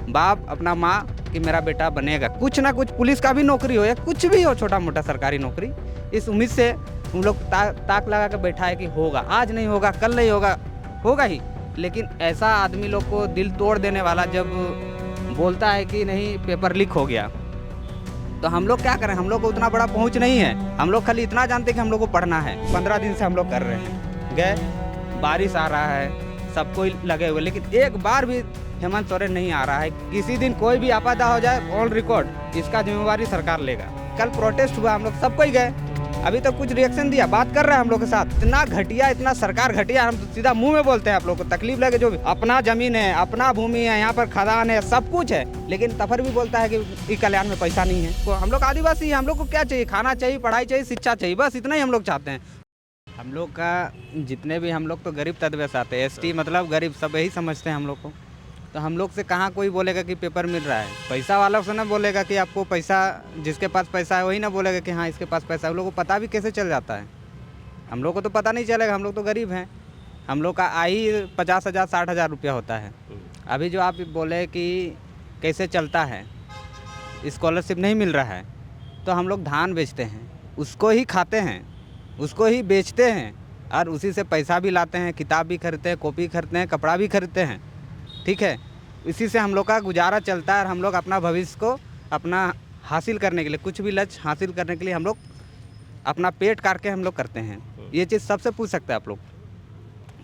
बाप अपना माँ कि मेरा बेटा बनेगा, कुछ ना कुछ पुलिस का भी नौकरी हो या कुछ भी हो, छोटा मोटा सरकारी नौकरी, इस उम्मीद से हम लोग ताक लगा के बैठा है कि होगा, आज नहीं होगा, कल नहीं होगा, होगा ही। लेकिन ऐसा आदमी लोग को दिल तोड़ देने वाला जब बोलता है कि नहीं पेपर लीक हो गया, तो हम लोग क्या करें? हम लोग को उतना बड़ा पहुंच नहीं है। हम लोग खाली इतना जानते कि हम लोग को पढ़ना है। 15 दिन से हम लोग कर रहे हैं, गए, बारिश आ रहा है, सबको लगे हुए, लेकिन एक बार भी हेमंत सोरेन नहीं आ रहा है। किसी दिन कोई भी आपदा हो जाए, ऑन रिकॉर्ड इसका जिम्मेवारी सरकार लेगा। कल प्रोटेस्ट हुआ, हम लोग सबको ही गए, अभी तक कुछ रिएक्शन दिया, बात कर रहे हैं हम लोग के साथ। इतना घटिया, इतना सरकार घटिया, हम तो सीधा मुंह में बोलते हैं आप लोग को तकलीफ लगे। जो भी अपना जमीन है, अपना भूमि है, यहाँ पर खदान है, सब कुछ है, लेकिन तफर भी बोलता है कि कल्याण में पैसा नहीं है। तो हम लोग आदिवासी हैं, हम लोग को क्या चाहिए? खाना चाहिए, पढ़ाई चाहिए, शिक्षा चाहिए, बस इतना ही हम लोग चाहते हैं। हम लोग का जितने भी, हम लोग तो गरीब तबके से आते हैं, एसटी मतलब गरीब, सब यही समझते हैं हम लोग को। तो हम लोग से कहाँ कोई बोलेगा कि पेपर मिल रहा है? पैसा वालों से ना बोलेगा कि आपको पैसा, जिसके पास पैसा है वही ना बोलेगा कि हाँ इसके पास पैसा है। हम लोग को पता भी कैसे चल जाता है? हम लोग को तो पता नहीं चलेगा, हम लोग तो गरीब हैं। हम लोग का आय 50,000 60,000 रुपया होता है। अभी जो आप बोले कि कैसे चलता है, स्कॉलरशिप नहीं मिल रहा है, तो हम लोग धान बेचते हैं, उसको ही खाते हैं, उसको ही बेचते हैं, और उसी से पैसा भी लाते हैं, किताब भी खरीदते हैं, कॉपी खरीदते हैं, कपड़ा भी खरीदते हैं, ठीक है। इसी से हम लोग का गुजारा चलता है। और हम लोग अपना भविष्य को अपना हासिल करने के लिए, कुछ भी लक्ष्य हासिल करने के लिए हम लोग अपना पेट काट के हम लोग करते हैं। ये चीज़ सबसे पूछ सकते हैं आप लोग,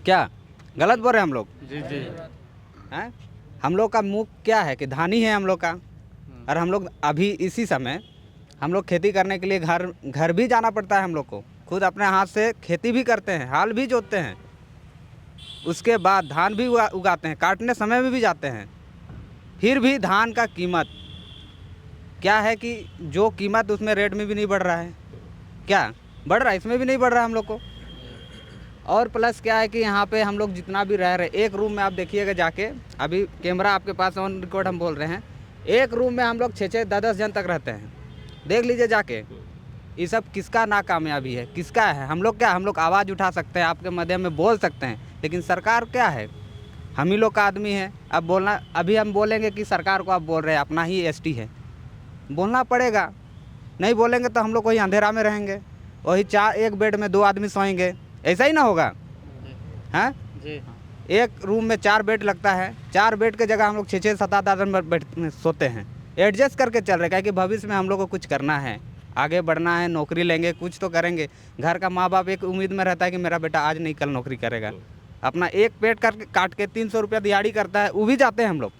क्या गलत बोल रहे हैं हम लोग? जी जी हैं? हम लोग का मुँह क्या है कि धानी है हम लोग का। और हम लोग अभी इसी समय हम लोग खेती करने के लिए घर भी जाना पड़ता है। हम लोग को खुद अपने हाथ से खेती भी करते हैं, हाल भी जोतते हैं, उसके बाद धान भी उगाते हैं, काटने समय में भी जाते हैं। फिर भी धान का कीमत क्या है कि जो कीमत उसमें रेट में भी नहीं बढ़ रहा है। क्या बढ़ रहा है? इसमें भी नहीं बढ़ रहा है हम लोग को। और प्लस क्या है कि यहाँ पे हम लोग जितना भी रह रहे, एक रूम में आप देखिएगा जाके, अभी कैमरा आपके पास ऑन रिकॉर्ड हम बोल रहे हैं, एक रूम में हम लोग 6-6 10-10 जन तक रहते हैं। देख लीजिए जाके, ये सब किसका नाकामयाबी है, किसका है? हम लोग क्या, हम लोग आवाज़ उठा सकते हैं, आपके माध्यम में बोल सकते हैं, लेकिन सरकार क्या है? हम ही लोग का आदमी है। अब बोलना, अभी हम बोलेंगे कि सरकार को आप बोल रहे हैं, अपना ही एसटी है, बोलना पड़ेगा। नहीं बोलेंगे तो हम लोग वही अंधेरा में रहेंगे, वही एक बेड में 2 आदमी सोएंगे, ऐसा ही ना होगा? हैं जी, एक रूम में 4 बेड लगता है, 4 बेड के जगह हम लोग 6-6 7-8 आदमी सोते हैं। एडजस्ट करके चल रहे हैं कि भविष्य में हम लोग को कुछ करना है, आगे बढ़ना है, नौकरी लेंगे, कुछ तो करेंगे। घर का माँ बाप एक उम्मीद में रहता है कि मेरा बेटा आज नहीं कल नौकरी करेगा। अपना एक पेट काट के 300 रुपया दिहाड़ी करता है, वो भी जाते हैं हम लोग।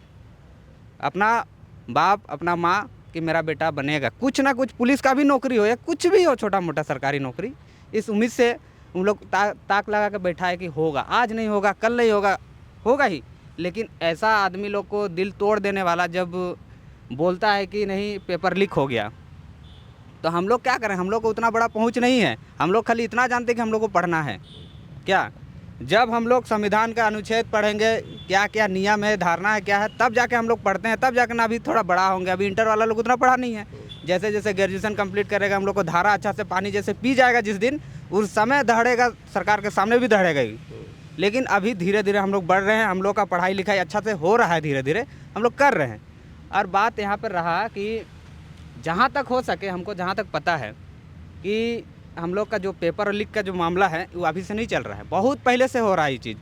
अपना बाप अपना माँ कि मेरा बेटा बनेगा, कुछ ना कुछ पुलिस का भी नौकरी हो या कुछ भी हो, छोटा मोटा सरकारी नौकरी, इस उम्मीद से हम लोग ताक लगा के बैठा है कि होगा, आज नहीं होगा, कल नहीं होगा, होगा ही। लेकिन ऐसा आदमी लोग को दिल तोड़ देने वाला जब बोलता है कि नहीं पेपर लीक हो गया, तो हम लोग क्या करें? हम लोग को उतना बड़ा पहुंच नहीं है। हम लोग खाली इतना जानते कि हम लोग को पढ़ना है। क्या जब हम लोग संविधान का अनुच्छेद पढ़ेंगे, क्या क्या नियम है, धारणा है, क्या है, तब जाके हम लोग पढ़ते हैं, तब जाके ना अभी थोड़ा बड़ा होंगे। अभी इंटर वाला लोग उतना पढ़ा नहीं है। जैसे जैसे ग्रेजुएशन कंप्लीट करेगा, हम लोग को धारा अच्छा से पानी जैसे पी जाएगा, जिस दिन उस समय दहड़ेगा, सरकार के सामने भी दहड़ेगा ही। लेकिन अभी धीरे धीरे हम लोग बढ़ रहे हैं, हम लोग का पढ़ाई लिखाई अच्छा से हो रहा है, धीरे धीरे हम लोग कर रहे हैं। और बात यहाँ पर रहा कि जहाँ तक हो सके, हमको जहाँ तक पता है कि हम लोग का जो पेपर लीक का जो मामला है वो अभी से नहीं चल रहा है, बहुत पहले से हो रहा है ये चीज़,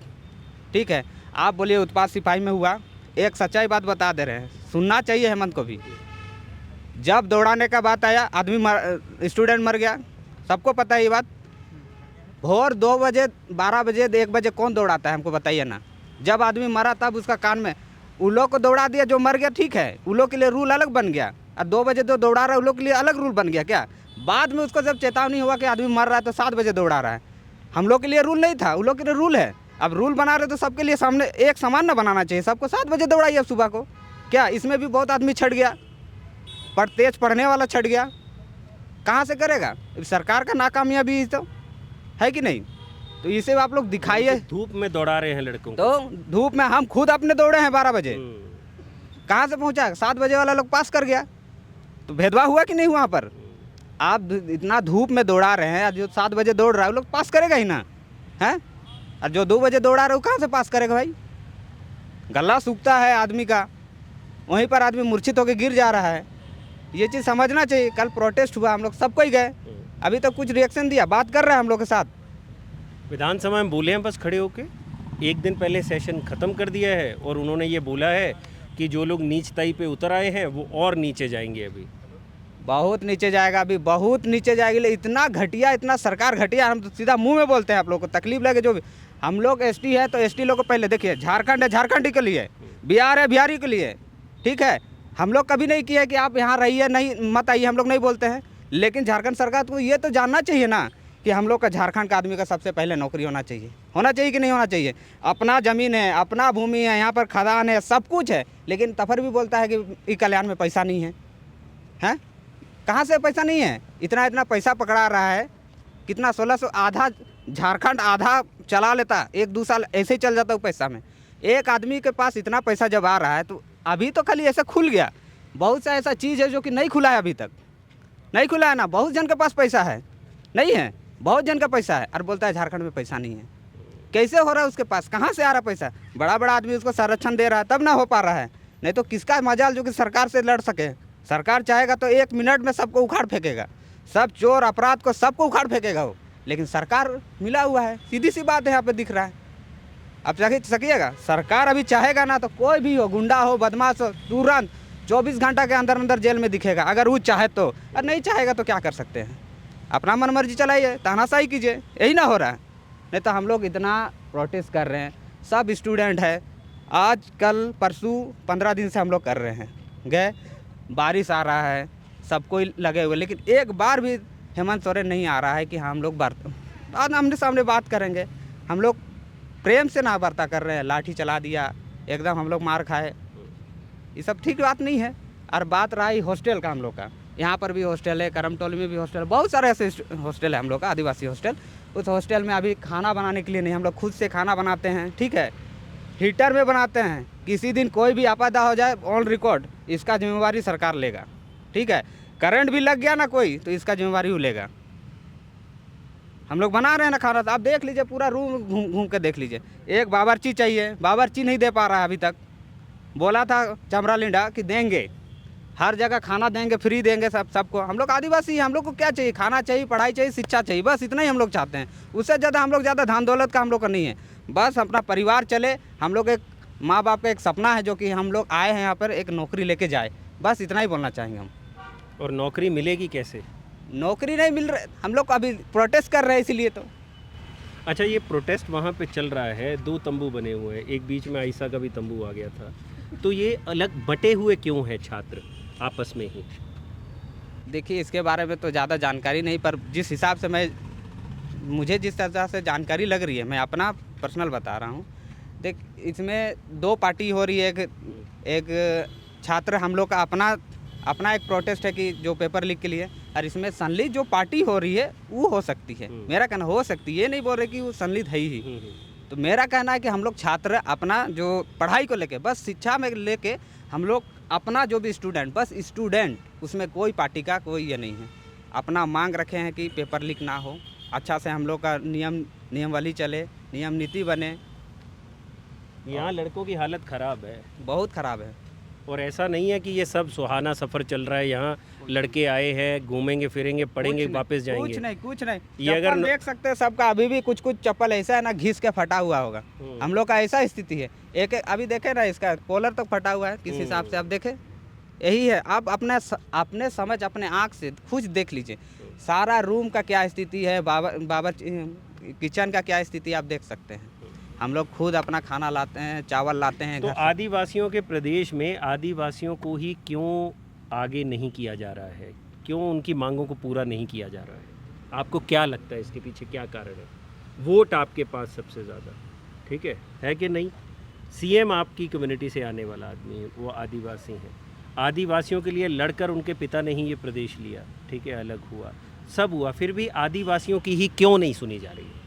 ठीक है। आप बोलिए उत्पाद सिपाही में हुआ, एक सच्चाई बात बता दे रहे हैं, सुनना चाहिए हेमंत को भी। जब दौड़ाने का बात आया, आदमी स्टूडेंट मर गया, सबको पता है ये बात। भोर 2 बजे 12 बजे 1 बजे कौन दौड़ाता है, हमको बताइए ना। जब आदमी मरा तब उसका कान में उन लोग को दौड़ा दिया, जो मर गया ठीक है, उन लोग के लिए रूल अलग बन गया। और 2 बजे जो दौड़ा रहा है उन लोग के लिए अलग रूल बन गया क्या? बाद में उसको जब चेतावनी हुआ कि आदमी मर रहा है तो 7 बजे दौड़ा रहा है। हम लोग के लिए रूल नहीं था, उन लोग के लिए रूल है। अब रूल बना रहे तो सबके लिए सामने एक समान ना बनाना चाहिए, सबको 7 बजे दौड़ाइए अब सुबह को। क्या इसमें भी बहुत आदमी छट गया, पर तेज पढ़ने वाला छट गया, कहाँ से करेगा? सरकार का नाकामयाबी तो है कि नहीं? तो इसे आप लोग दिखाइए। धूप में दौड़ा रहे हैं लड़कों को, तो धूप में हम खुद अपने दौड़े हैं 12 बजे, कहाँ से पहुँचा? 7 बजे वाला लोग पास कर गया, तो भेदभाव हुआ कि नहीं वहाँ पर? आप इतना धूप में दौड़ा रहे हैं, जो 7 बजे दौड़ रहा है वो लोग पास करेगा ही ना, हैं? और जो 2 बजे दौड़ा रहे हो कहाँ से पास करेगा भाई? गला सूखता है आदमी का, वहीं पर आदमी मूर्छित होकर गिर जा रहा है। ये चीज़ समझना चाहिए। कल प्रोटेस्ट हुआ, हम लोग सबको ही गए, अभी तक कुछ रिएक्शन दिया, बात कर रहे हैं हम लोग के साथ। विधानसभा में बोले हैं बस खड़े होके, एक दिन पहले सेशन ख़त्म कर दिया है और उन्होंने ये बोला है कि जो लोग नीचताई पे उतर आए हैं वो और नीचे जाएंगे। अभी बहुत नीचे जाएगा, अभी बहुत नीचे जाएगी। इतना घटिया, इतना सरकार घटिया, हम तो सीधा मुंह में बोलते हैं। आप लोग को तकलीफ लगे जो भी, हम लोग एसटी है तो एसटी लोग को पहले देखिए, झारखंड है झारखंडी के लिए, बिहार है बिहारी के लिए, ठीक है। हम लोग कभी नहीं किया कि आप यहाँ रहिए, नहीं मत आइए, हम लोग नहीं बोलते हैं। लेकिन झारखंड सरकार को ये तो जानना चाहिए ना कि हम लोग का झारखंड का आदमी का सबसे पहले नौकरी होना चाहिए कि नहीं होना चाहिए। अपना ज़मीन है, अपना भूमि है, यहाँ पर खदान है, सब कुछ है, लेकिन तफर भी बोलता है कि ई कल्याण में पैसा नहीं है। हैं, कहाँ से पैसा नहीं है? इतना इतना पैसा पकड़ा रहा है, कितना 1600, आधा झारखंड आधा चला लेता, 1-2 साल ऐसे ही चल जाता है पैसा में। एक आदमी के पास इतना पैसा जब आ रहा है तो अभी तो खाली ऐसा खुल गया, बहुत सा ऐसा चीज़ है जो कि नहीं खुला है, अभी तक नहीं खुला है ना। बहुत जन के पास पैसा है, नहीं है, बहुत जन का पैसा है, और बोलता है झारखंड में पैसा नहीं है। कैसे हो रहा है उसके पास, कहाँ से आ रहा पैसा? बड़ा बड़ा आदमी उसको संरक्षण दे रहा है तब ना हो पा रहा है, नहीं तो किसका मजाल जो कि सरकार से लड़ सके। सरकार चाहेगा तो 1 मिनट में सबको उखाड़ फेंकेगा, सब चोर अपराध को सबको उखाड़ फेंकेगा वो, लेकिन सरकार मिला हुआ है, सीधी सी बात है, यहाँ पे दिख रहा है। अब सकिएगा, सरकार अभी चाहेगा ना तो कोई भी हो, गुंडा हो, बदमाश हो, तुरंत 24 घंटा के अंदर अंदर जेल में दिखेगा, अगर वो चाहे तो। और नहीं चाहेगा तो क्या कर सकते हैं, अपना मन मर्जी चलाइए, तानाशाही कीजिए, यही ना हो रहा है। नहीं तो हम लोग इतना प्रोटेस्ट कर रहे हैं, सब स्टूडेंट है, आज कल परसों 15 दिन से हम लोग कर रहे हैं, गए, बारिश आ रहा है, सब कोई लगे हुए, लेकिन एक बार भी हेमंत सोरेन नहीं आ रहा है कि हम लोग आमने सामने बात करेंगे। हम लोग प्रेम से ना वार्ता कर रहे हैं, लाठी चला दिया, एकदम हम लोग मार खाए, ये सब ठीक बात नहीं है। और बात रही हॉस्टल का, हम लोग का यहाँ पर भी हॉस्टल है, करमटोली में भी हॉस्टल, बहुत सारे ऐसे हॉस्टल है हम लोग का, आदिवासी हॉस्टल। उस हॉस्टल में अभी खाना बनाने के लिए नहीं, हम लोग खुद से खाना बनाते हैं, ठीक है, हीटर में बनाते हैं। किसी दिन कोई भी आपदा हो जाए, ऑन रिकॉर्ड, इसका जिम्मेवारी सरकार लेगा, ठीक है। करंट भी लग गया ना कोई तो इसका जिम्मेवारी वो लेगा। हम लोग बना रहे हैं ना खाना, तो आप देख लीजिए, पूरा रूम घूम घूम के देख लीजिए। एक बावर्ची चाहिए, बावर्ची नहीं दे पा रहा है अभी तक। बोला था चमरा लिंडा कि देंगे, हर जगह खाना देंगे, फ्री देंगे सबको। हम लोग आदिवासी हैं, हम लोग को क्या चाहिए? खाना चाहिए, पढ़ाई चाहिए, शिक्षा चाहिए, बस इतना ही हम लोग चाहते हैं। उससे ज़्यादा हम लोग ज़्यादा धन दौलत का हम लोग का नहीं है, बस अपना परिवार चले। हम लोग एक माँ बाप का एक सपना है जो कि हम लोग आए हैं यहाँ पर एक नौकरी लेके जाए, बस इतना ही बोलना चाहेंगे हम। और नौकरी मिलेगी कैसे? नौकरी नहीं मिल रही, हम लोग अभी प्रोटेस्ट कर रहे हैं इसीलिए तो। अच्छा, ये प्रोटेस्ट वहाँ पे चल रहा है, 2 तंबू बने हुए हैं, एक बीच में आयशा का भी तंबू आ गया था, तो ये अलग बटे हुए क्यों हैं छात्र आपस में ही? देखिए, इसके बारे में तो ज़्यादा जानकारी नहीं, पर जिस हिसाब से मुझे जिस तरह से जानकारी लग रही है, मैं अपना पर्सनल बता रहा हूँ। देख, इसमें 2 पार्टी हो रही है। एक छात्र हम लोग का अपना एक प्रोटेस्ट है कि जो पेपर लीक के लिए, और इसमें संलिप्त जो पार्टी हो रही है वो हो सकती है। मेरा कहना हो सकती है, ये नहीं बोल रहे कि वो संलिप्त है ही। तो मेरा कहना है कि हम लोग छात्र अपना जो पढ़ाई को लेके, बस शिक्षा में लेके हम लोग अपना जो भी स्टूडेंट, बस स्टूडेंट, उसमें कोई पार्टी का कोई ये नहीं है। अपना मांग रखे हैं कि पेपर लीक ना हो, अच्छा से हम लोग का नियमावली चले, नियम नीति बने। यहाँ लड़कों की हालत ख़राब है, बहुत ख़राब है। और ऐसा नहीं है कि ये सब सुहाना सफ़र चल रहा है, यहाँ लड़के आए हैं, घूमेंगे फिरेंगे, पढ़ेंगे, वापस जाएंगे। कुछ नहीं। ये अगर देख सकते हैं सबका, अभी भी कुछ चप्पल ऐसा है ना, घिस के फटा हुआ होगा। हम लोग का ऐसा स्थिति है। एक अभी देखे ना, इसका कॉलर तक फटा हुआ है, किस हिसाब से आप देखें, यही है। आप अपने समझ, अपने आँख से खुद देख लीजिए, सारा रूम का क्या स्थिति है, बाबर किचन का क्या स्थिति, आप देख सकते हैं। हम लोग खुद अपना खाना लाते हैं, चावल लाते हैं। तो आदिवासियों के प्रदेश में आदिवासियों को ही क्यों आगे नहीं किया जा रहा है? क्यों उनकी मांगों को पूरा नहीं किया जा रहा है? आपको क्या लगता है इसके पीछे क्या कारण है? वोट आपके पास सबसे ज़्यादा, ठीक है कि नहीं? सीएम आपकी कम्युनिटी से आने वाला आदमी है, वो आदिवासी हैं। आदिवासियों के लिए लड़कर उनके पिता ने ही ये प्रदेश लिया, ठीक है, अलग हुआ, सब हुआ, फिर भी आदिवासियों की ही क्यों नहीं सुनी जा रही है?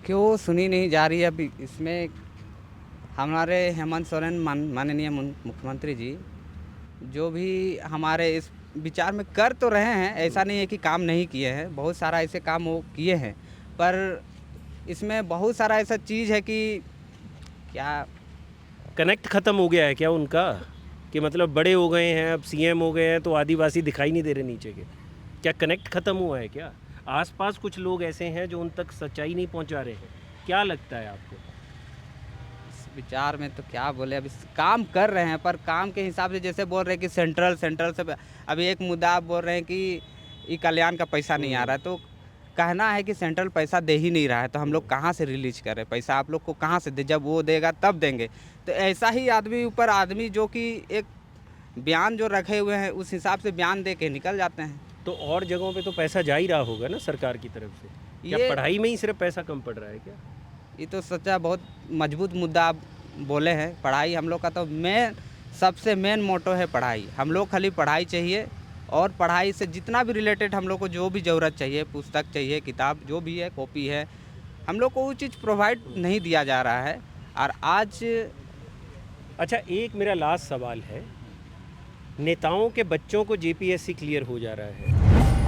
क्यों सुनी नहीं जा रही है? अभी इसमें हमारे हेमंत सोरेन माननीय मुख्यमंत्री जी जो भी हमारे इस विचार में कर तो रहे हैं, ऐसा नहीं है कि काम नहीं किए हैं, बहुत सारा ऐसे काम वो किए हैं, पर इसमें बहुत सारा ऐसा चीज़ है कि क्या कनेक्ट ख़त्म हो गया है क्या उनका, कि मतलब बड़े हो गए हैं, अब सीएम हो गए हैं तो आदिवासी दिखाई नहीं दे रहे नीचे के? क्या कनेक्ट ख़त्म हुआ है क्या? आसपास कुछ लोग ऐसे हैं जो उन तक सच्चाई नहीं पहुंचा रहे हैं, क्या लगता है आपको? इस विचार में तो क्या बोले, अभी काम कर रहे हैं पर काम के हिसाब से जैसे बोल रहे हैं कि सेंट्रल सेंट्रल से अभी एक मुद्दा आप बोल रहे हैं कि ई कल्याण का पैसा नहीं आ रहा है, तो कहना है कि सेंट्रल पैसा दे ही नहीं रहा है, तो हम लोग कहाँ से रिलीज करें पैसा, आप लोग को कहाँ से दे, जब वो देगा तब देंगे। तो ऐसा ही आदमी ऊपर आदमी जो कि एक बयान जो रखे हुए हैं उस हिसाब से बयान दे के निकल जाते हैं। तो और जगहों पे तो पैसा जा ही रहा होगा ना सरकार की तरफ से, क्या ये पढ़ाई में ही सिर्फ पैसा कम पड़ रहा है क्या? ये तो सच्चा बहुत मजबूत मुद्दा आप बोले हैं। पढ़ाई हम लोग का तो मेन सबसे मेन मोटो है पढ़ाई। हम लोग खाली पढ़ाई चाहिए और पढ़ाई से जितना भी रिलेटेड हम लोग को जो भी ज़रूरत चाहिए, पुस्तक चाहिए, किताब जो भी है, कॉपी है, हम लोग को वो चीज़ प्रोवाइड नहीं दिया जा रहा है। और आज अच्छा, एक मेरा लास्ट सवाल है, नेताओं के बच्चों को जेपीएससी क्लियर हो जा रहा है,